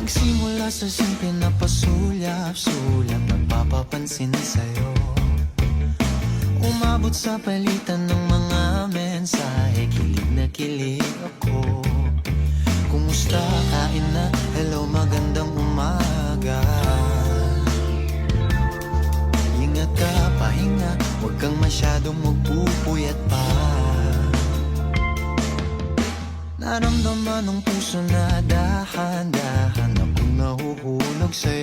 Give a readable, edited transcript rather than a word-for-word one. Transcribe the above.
Nagsimula sa simple na pasulyap-sulyap, nagpapapansin sa'yo. Umabot sa palitan ng mga mensahe, kilig na kilig ako. Kumusta, kain na, hello, magandang umaga. Ingat ka, pahinga, huwag kang masyadong magpupuyat pa. Naramdaman ng puso na dahan-dahan akong nahuhulog sa'yo.